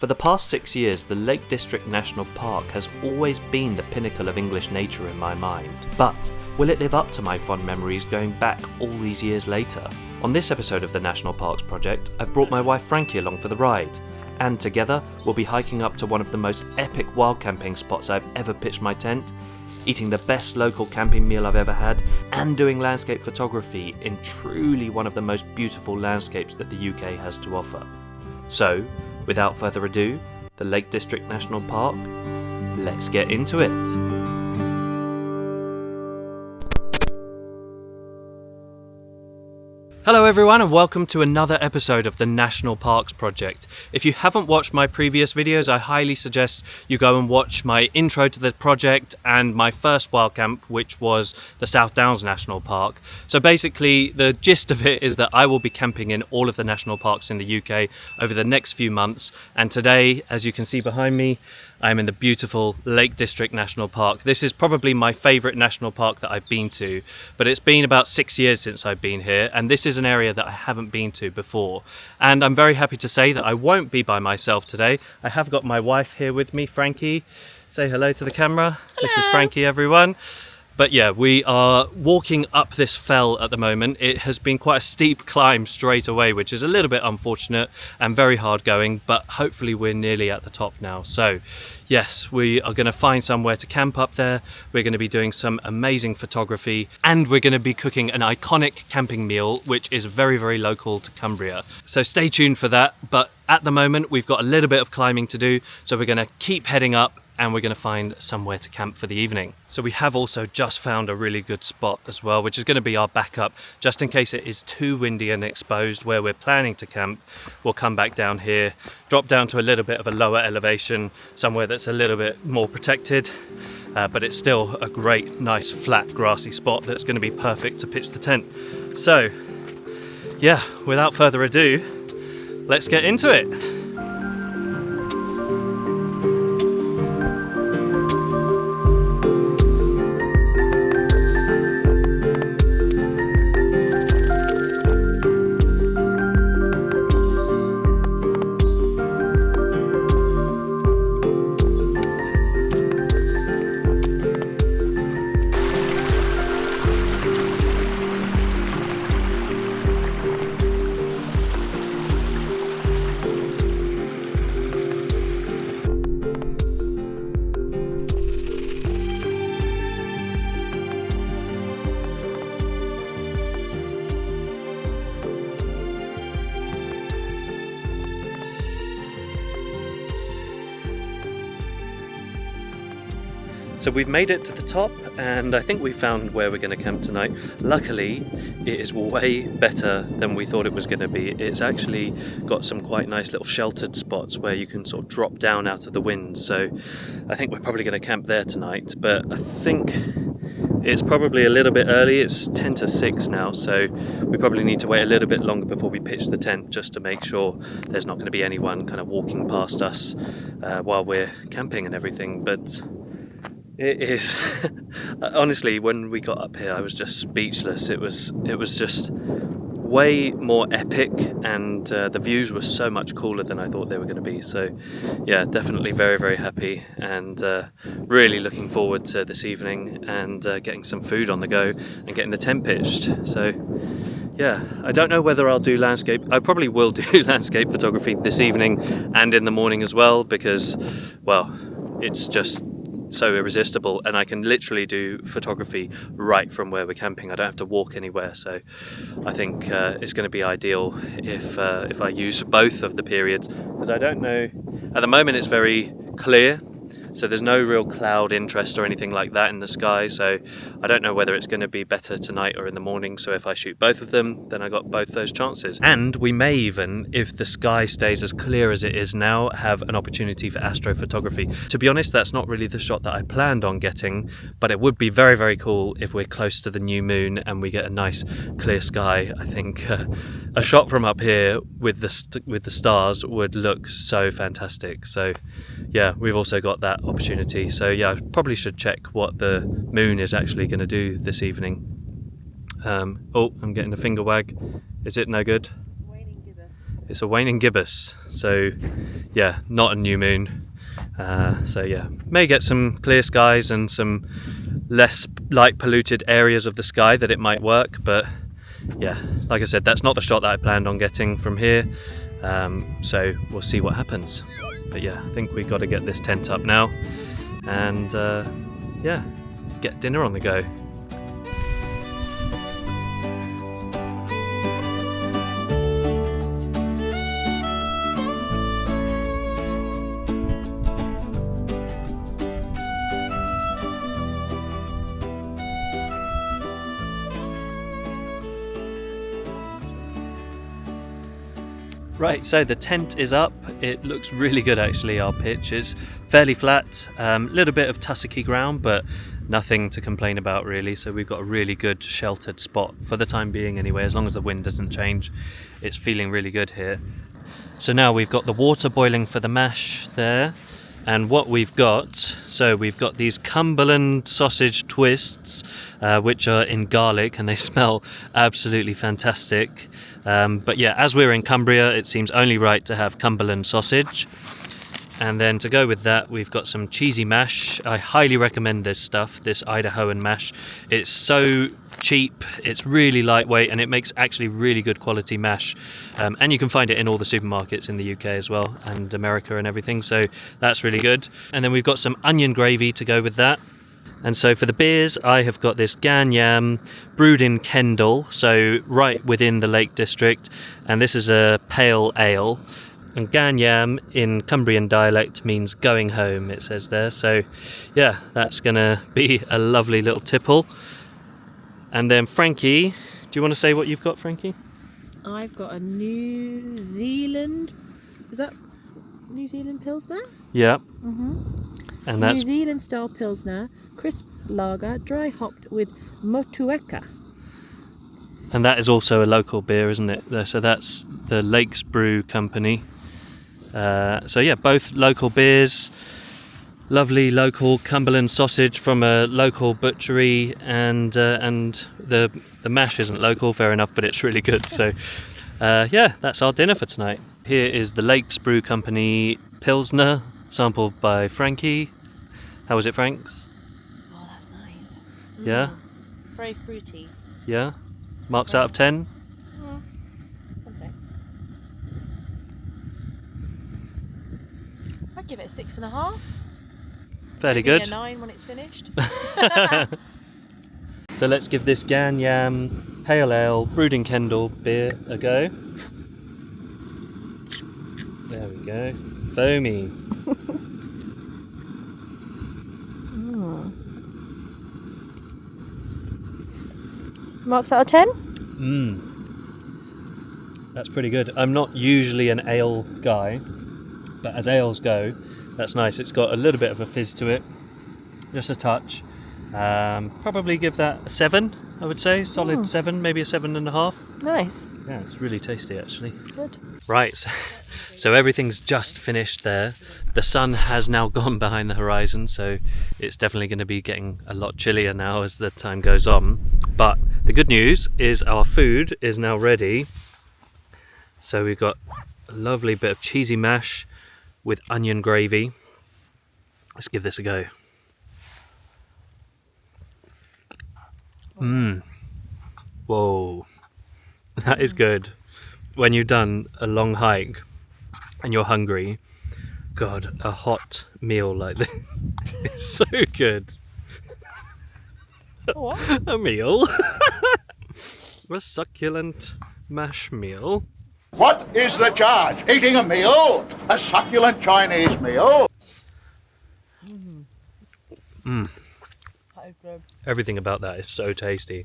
For the past 6 years, the Lake District National Park has always been the pinnacle of English nature in my mind. But will it live up to my fond memories going back all these years later? On this episode of the National Parks Project, I've brought my wife Frankie along for the ride. And together, we'll be hiking up to one of the most epic wild camping spots I've ever pitched my tent, eating the best local camping meal I've ever had, and doing landscape photography in truly one of the most beautiful landscapes that the UK has to offer. So, without further ado, the Lake District National Park, let's get into it. Hello everyone and welcome to another episode of the National Parks Project. If you haven't watched my previous videos, I highly suggest you go and watch my intro to the project and my first wild camp, which was the South Downs National Park. So basically the gist of it is that I will be camping in all of the national parks in the UK over the next few months, and today, as you can see behind me, I'm in the beautiful Lake District National Park. This is probably my favourite national park that I've been to, but it's been about 6 years since I've been here, and this is an area that I haven't been to before. And I'm very happy to say that I won't be by myself today. I have got my wife here with me, Frankie. Say hello to the camera. Hello. This is Frankie, everyone. But yeah, we are walking up this fell at the moment. It has been quite a steep climb straight away, which is a little bit unfortunate and very hard going, but hopefully we're nearly at the top now. So yes, we are going to find somewhere to camp up there. We're going to be doing some amazing photography, and we're going to be cooking an iconic camping meal, which is very, very local to Cumbria. So stay tuned for that. But at the moment, we've got a little bit of climbing to do. So we're going to keep heading up, and we're going to find somewhere to camp for the evening. So we have also just found a really good spot as well, which is going to be our backup, just in case it is too windy and exposed where we're planning to camp. We'll come back down here, drop down to a little bit of a lower elevation, somewhere that's a little bit more protected, but it's still a great, nice, flat, grassy spot that's going to be perfect to pitch the tent. So yeah, without further ado, let's get into it. So we've made it to the top, and I think we found where we're going to camp tonight. Luckily, it is way better than we thought it was going to be. It's actually got some quite nice little sheltered spots where you can sort of drop down out of the wind. So I think we're probably going to camp there tonight, but I think it's probably a little bit early. It's 10 to 6 now, so we probably need to wait a little bit longer before we pitch the tent, just to make sure there's not going to be anyone kind of walking past us while we're camping and everything. But it is honestly, when we got up here, I was just speechless. It was just way more epic, and the views were so much cooler than I thought they were going to be. So yeah, definitely very, very happy, and really looking forward to this evening and getting some food on the go and getting the tent pitched. So yeah, I don't know whether I'll do landscape. I probably will do landscape photography this evening and in the morning as well, because, well, it's just so irresistible, and I can literally do photography right from where we're camping. I don't have to walk anywhere, so I think it's going to be ideal if I use both of the periods, because I don't know, at the moment it's very clear, so there's no real cloud interest or anything like that in the sky, so I don't know whether it's going to be better tonight or in the morning. So if I shoot both of them, then I got both those chances. And we may even, if the sky stays as clear as it is now, have an opportunity for astrophotography. To be honest, that's not really the shot that I planned on getting, but it would be very, very cool if we're close to the new moon and we get a nice clear sky. I think a shot from up here with the stars would look so fantastic. So yeah, we've also got that opportunity. So yeah, I probably should check what the moon is actually going to do this evening. Oh, I'm getting a finger wag. Is it no good? It's waning, Gibbous. It's a waning gibbous, so yeah, not a new moon. So yeah, may get some clear skies and some less light polluted areas of the sky that it might work, but yeah, like I said, that's not the shot that I planned on getting from here. So we'll see what happens. But yeah, I think we've got to get this tent up now and yeah, get dinner on the go. Right, so the tent is up. It looks really good actually. Our pitch is fairly flat, little bit of tussocky ground, but nothing to complain about really. So we've got a really good sheltered spot for the time being anyway, as long as the wind doesn't change. It's feeling really good here. So now we've got the water boiling for the mash there. And what we've got, so we've got these Cumberland sausage twists, which are in garlic and they smell absolutely fantastic. But yeah, as we're in Cumbria, it seems only right to have Cumberland sausage. And then to go with that, we've got some cheesy mash. I highly recommend this stuff, this Idahoan mash. It's so cheap, it's really lightweight, and it makes actually really good quality mash. And you can find it in all the supermarkets in the UK as well, and America and everything, so that's really good. And then we've got some onion gravy to go with that. And so for the beers, I have got this Gan Yam brewed in Kendal, so right within the Lake District, and this is a pale ale. And Gan Yam in Cumbrian dialect means going home, it says there. So yeah, that's gonna be a lovely little tipple. And then Frankie, do you want to say what you've got, Frankie? I've got a New Zealand, is that New Zealand Pilsner? Yeah. Mm-hmm. And that's New Zealand style Pilsner, crisp lager, dry hopped with Motueka. And that is also a local beer, isn't it? So that's the Lakes Brew Company. So yeah, both local beers, lovely local Cumberland sausage from a local butchery, and the mash isn't local, fair enough, but it's really good. So yeah, that's our dinner for tonight. Here is the Lakes Brew Company Pilsner, sampled by Frankie. How was it, Franks? Oh, that's nice. Yeah? Very fruity. Yeah? Marks out of 10? One sec. I'd give it a 6.5. Fairly Maybe good. a 9 when it's finished. So let's give this Gan Yam Pale Ale brewed in Kendal beer a go. There we go. Foamy. Marks out of 10? That's pretty good. I'm not usually an ale guy, but as ales go, that's nice. It's got a little bit of a fizz to it, just a touch. Probably give that a 7, I would say. Solid 7, maybe a 7.5. Nice. Yeah, it's really tasty actually. Good. Right, so everything's just finished there. The sun has now gone behind the horizon, so it's definitely going to be getting a lot chillier now as the time goes on. But the good news is our food is now ready. So we've got a lovely bit of cheesy mash with onion gravy. Let's give this a go. Whoa, that is good. When you've done a long hike and you're hungry, God, a hot meal like this is so good. What? A meal. A succulent mash meal. What is the charge? Eating a meal? A succulent Chinese meal? That is good. Everything about that is so tasty.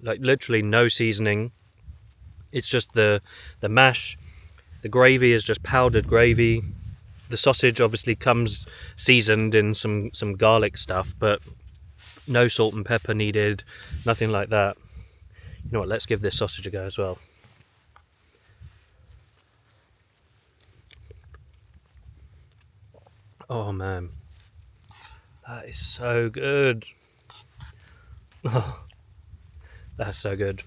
Like literally no seasoning. It's just the mash. The gravy is just powdered gravy. The sausage obviously comes seasoned in some garlic stuff, but no salt and pepper needed, nothing like that. You know what, let's give this sausage a go as well. Oh man, that is so good. Oh, that's so good.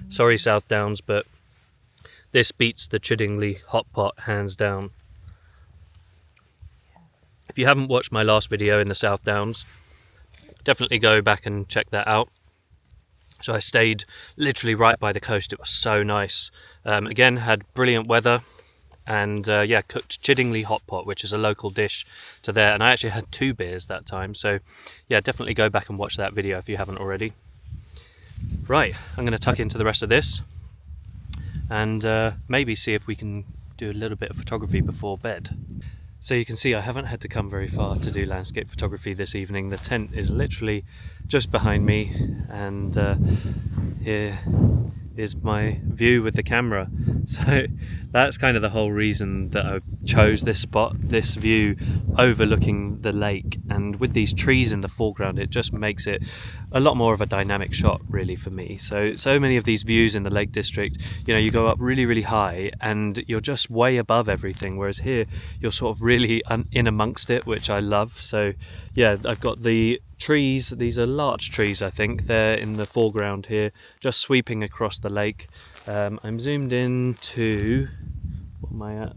Sorry South Downs, but This beats the Chiddingly hot pot hands down. If you haven't watched my last video in the South Downs, definitely go back and check that out. So I stayed literally right by the coast. It was so nice. Again, had brilliant weather, and yeah, cooked Chiddingly hot pot, which is a local dish to there. And I actually had 2 beers that time. So yeah, definitely go back and watch that video if you haven't already. Right, I'm going to tuck into the rest of this and maybe see if we can do a little bit of photography before bed. So you can see I haven't had to come very far to do landscape photography this evening. The tent is literally just behind me, and here is my view with the camera. So that's kind of the whole reason that I chose this spot, this view overlooking the lake, and with these trees in the foreground it just makes it a lot more of a dynamic shot really for me. So many of these views in the Lake District, you know, you go up really high and you're just way above everything, whereas here you're sort of really in amongst it, which I love. So yeah, I've got the trees, these are larch trees I think, they're in the foreground here, just sweeping across the lake. I'm zoomed in to, what am I at?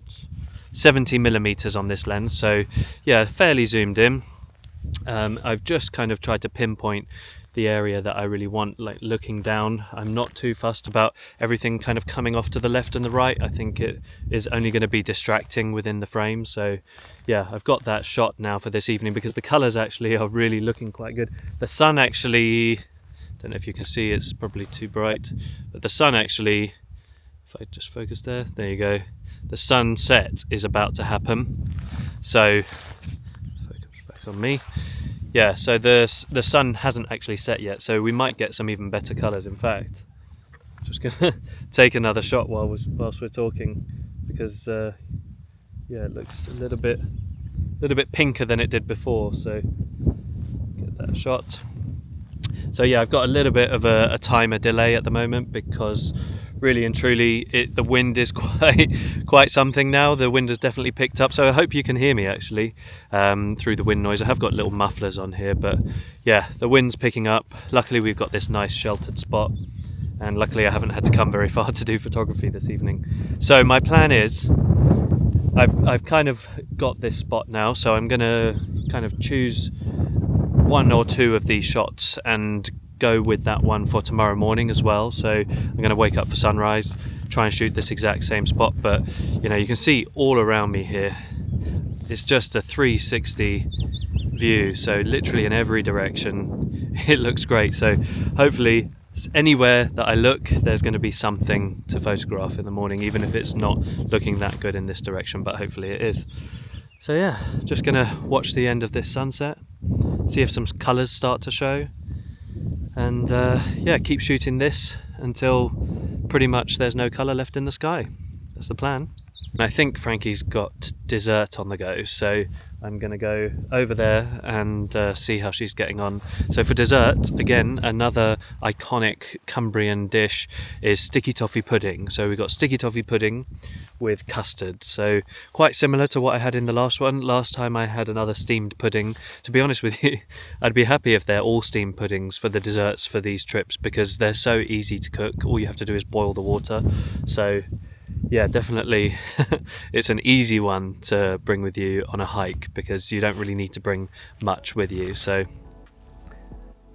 70mm on this lens, so yeah, fairly zoomed in. I've just kind of tried to pinpoint the area that I really want, like looking down. I'm not too fussed about everything kind of coming off to the left and the right. I think it is only going to be distracting within the frame. So yeah, I've got that shot now for this evening because the colours actually are really looking quite good. The sun actually, don't know if you can see, it's probably too bright, but the sun actually, if I just focus there you go, the sunset is about to happen. So focus back on me. Yeah, so the sun hasn't actually set yet, so we might get some even better colours. In fact, just gonna take another shot whilst we're talking, because yeah, it looks a little bit pinker than it did before. So get that shot. So yeah, I've got a little bit of a timer delay at the moment because really and truly the wind is quite something now. The wind has definitely picked up, so I hope you can hear me actually through the wind noise. I have got little mufflers on here, but yeah, the wind's picking up. Luckily we've got this nice sheltered spot, and luckily I haven't had to come very far to do photography this evening. So my plan is, I've kind of got this spot now, so I'm gonna kind of choose 1 or 2 of these shots and go with that one for tomorrow morning as well. So I'm going to wake up for sunrise, try and shoot this exact same spot, but you know, you can see all around me here it's just a 360 view, so literally in every direction it looks great. So hopefully anywhere that I look there's going to be something to photograph in the morning, even if it's not looking that good in this direction, but hopefully it is. So yeah, just gonna watch the end of this sunset, see if some colours start to show, and yeah, keep shooting this until pretty much there's no colour left in the sky. That's the plan. And I think Frankie's got dessert on the go, so I'm going to go over there and see how she's getting on. So for dessert, again, another iconic Cumbrian dish is sticky toffee pudding. So we've got sticky toffee pudding with custard. So quite similar to what I had in the last one. Last time I had another steamed pudding. To be honest with you, I'd be happy if they're all steamed puddings for the desserts for these trips, because they're so easy to cook. All you have to do is boil the water. So yeah, definitely it's an easy one to bring with you on a hike because you don't really need to bring much with you. So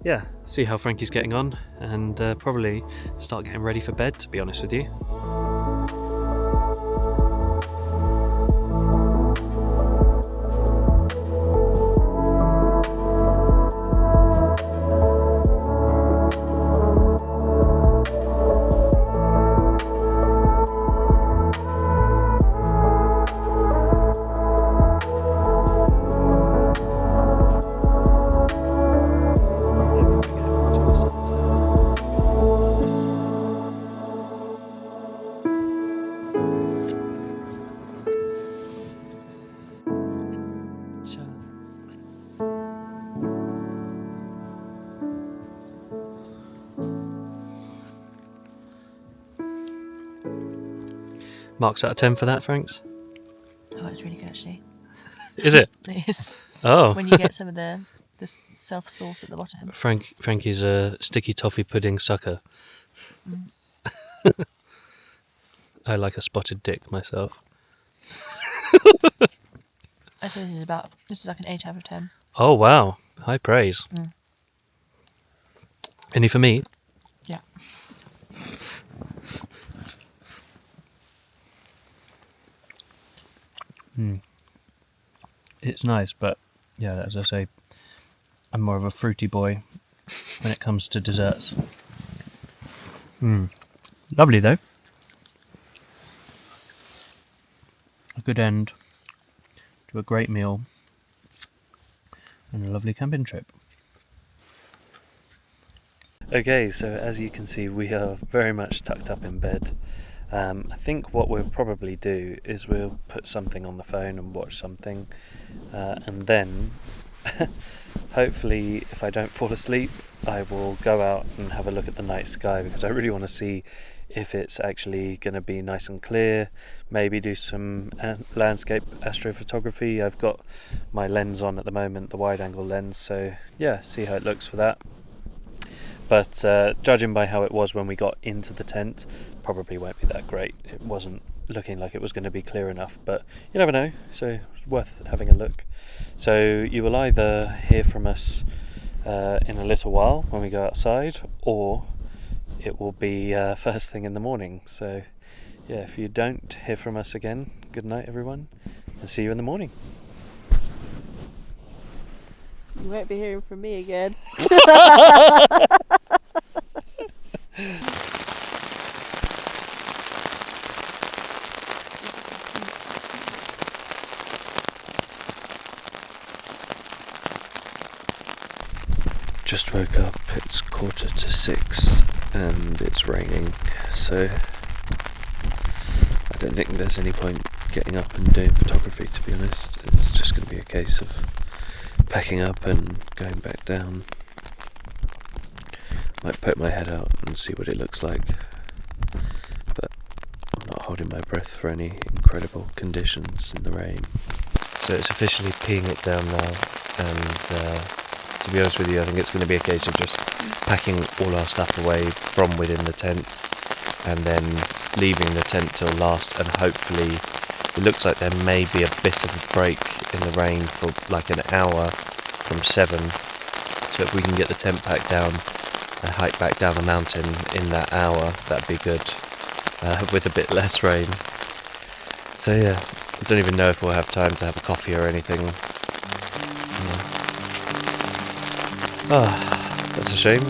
yeah, see how Frankie's getting on and probably start getting ready for bed, to be honest with you. Marks out of 10 for that, Franks? Oh, it's really good actually. Is it? It is. Oh. When you get some of the self sauce at the bottom. Frankie's a sticky toffee pudding sucker. I like a spotted dick myself. I say this is like an 8 out of 10. Oh wow, high praise. Mm. Any for me? Yeah. It's nice, but yeah, as I say, I'm more of a fruity boy when it comes to desserts. Lovely though. A good end to a great meal and a lovely camping trip. Okay, so as you can see, we are very much tucked up in bed. I think what we'll probably do is we'll put something on the phone and watch something, and then hopefully if I don't fall asleep I will go out and have a look at the night sky, because I really want to see if it's actually going to be nice and clear. Maybe do some landscape astrophotography. I've got my lens on at the moment, the wide angle lens, so yeah, see how it looks for that. But judging by how it was when we got into the tent, probably won't be that great. It wasn't looking like it was going to be clear enough, but you never know, so it's worth having a look. So you will either hear from us in a little while when we go outside, or it will be first thing in the morning. So yeah, if you don't hear from us again, good night everyone, and see you in the morning. You won't be hearing from me again. Just woke up, it's 6:15 and it's raining, so I don't think there's any point getting up and doing photography, to be honest. It's just going to be a case of packing up and going back down. Might poke my head out and see what it looks like, but I'm not holding my breath for any incredible conditions in the rain. So it's officially peeing it down now, and to be honest with you, I think it's going to be a case of just packing all our stuff away from within the tent and then leaving the tent till last, and hopefully it looks like there may be a bit of a break in the rain for like an hour from 7, so if we can get the tent packed down and hike back down the mountain in that hour, that'd be good, with a bit less rain. So yeah, I don't even know if we'll have time to have a coffee or anything. That's a shame.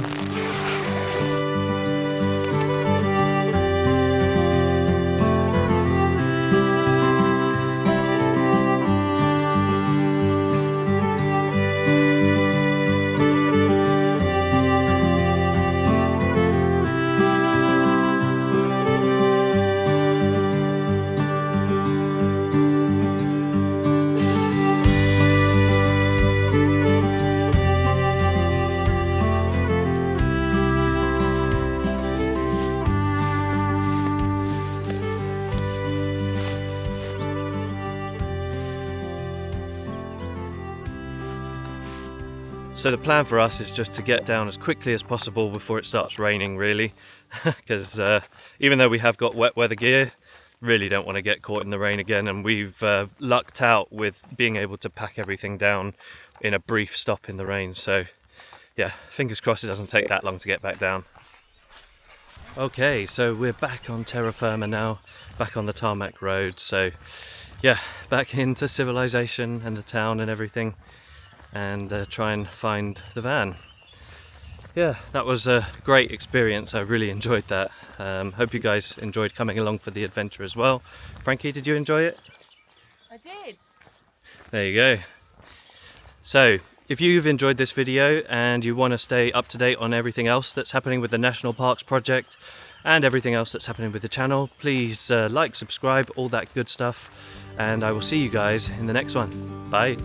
So the plan for us is just to get down as quickly as possible before it starts raining, really, because even though we have got wet weather gear, really don't want to get caught in the rain again, and we've lucked out with being able to pack everything down in a brief stop in the rain. So yeah, fingers crossed it doesn't take that long to get back down. Okay, so we're back on terra firma now, back on the tarmac road, so yeah, back into civilization and the town and everything, and try and find the van. Yeah, that was a great experience. I really enjoyed that. Hope you guys enjoyed coming along for the adventure as well. Frankie, did you enjoy it? I did. There you go. So if you've enjoyed this video and you want to stay up to date on everything else that's happening with the National Parks Project and everything else that's happening with the channel, please like, subscribe, all that good stuff, and I will see you guys in the next one. Bye.